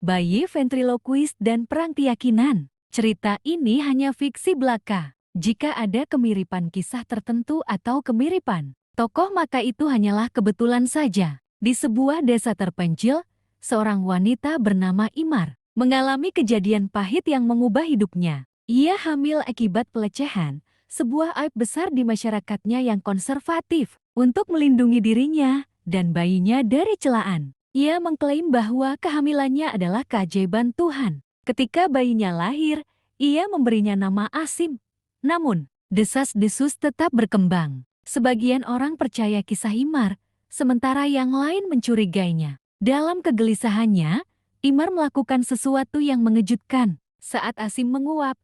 bayi ventriloquist dan perang keyakinan. Cerita ini hanya fiksi belaka. Jika ada kemiripan kisah tertentu atau kemiripan tokoh, maka itu hanyalah kebetulan saja. Di sebuah desa terpencil, seorang wanita bernama Imar mengalami kejadian pahit yang mengubah hidupnya. Ia hamil akibat pelecehan, sebuah aib besar di masyarakatnya yang konservatif. Untuk melindungi dirinya dan bayinya dari celaan, ia mengklaim bahwa kehamilannya adalah keajaiban Tuhan. Ketika bayinya lahir, ia memberinya nama Asim. Namun, desas-desus tetap berkembang. Sebagian orang percaya kisah Imar, sementara yang lain mencurigainya. Dalam kegelisahannya, Imar melakukan sesuatu yang mengejutkan. Saat Asim menguap,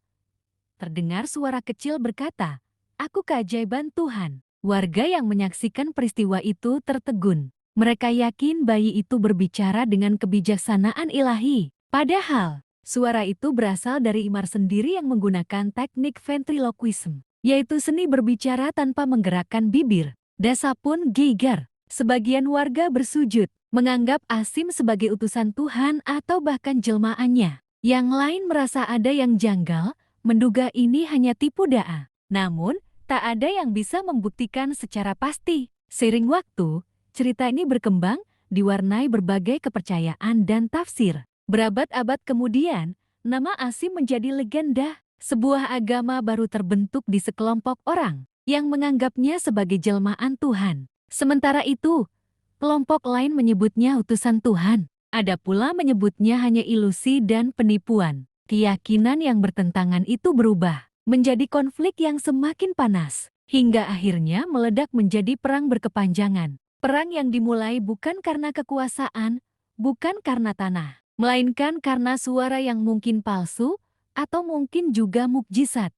terdengar suara kecil berkata, "Aku keajaiban Tuhan." Warga yang menyaksikan peristiwa itu tertegun. Mereka yakin bayi itu berbicara dengan kebijaksanaan ilahi. Padahal, suara itu berasal dari Imar sendiri yang menggunakan teknik ventriloquism, yaitu seni berbicara tanpa menggerakkan bibir. Desa pun geger. Sebagian warga bersujud, menganggap Asim sebagai utusan Tuhan atau bahkan jelmaannya. Yang lain merasa ada yang janggal, menduga ini hanya tipu daya. Namun, tak ada yang bisa membuktikan secara pasti. Seiring waktu, cerita ini berkembang, diwarnai berbagai kepercayaan dan tafsir. Berabad-abad kemudian, nama Asim menjadi legenda. Sebuah agama baru terbentuk di sekelompok orang yang menganggapnya sebagai jelmaan Tuhan. Sementara itu, kelompok lain menyebutnya utusan Tuhan. Ada pula menyebutnya hanya ilusi dan penipuan. Keyakinan yang bertentangan itu berubah menjadi konflik yang semakin panas, hingga akhirnya meledak menjadi perang berkepanjangan. Perang yang dimulai bukan karena kekuasaan, bukan karena tanah, melainkan karena suara yang mungkin palsu, atau mungkin juga mukjizat.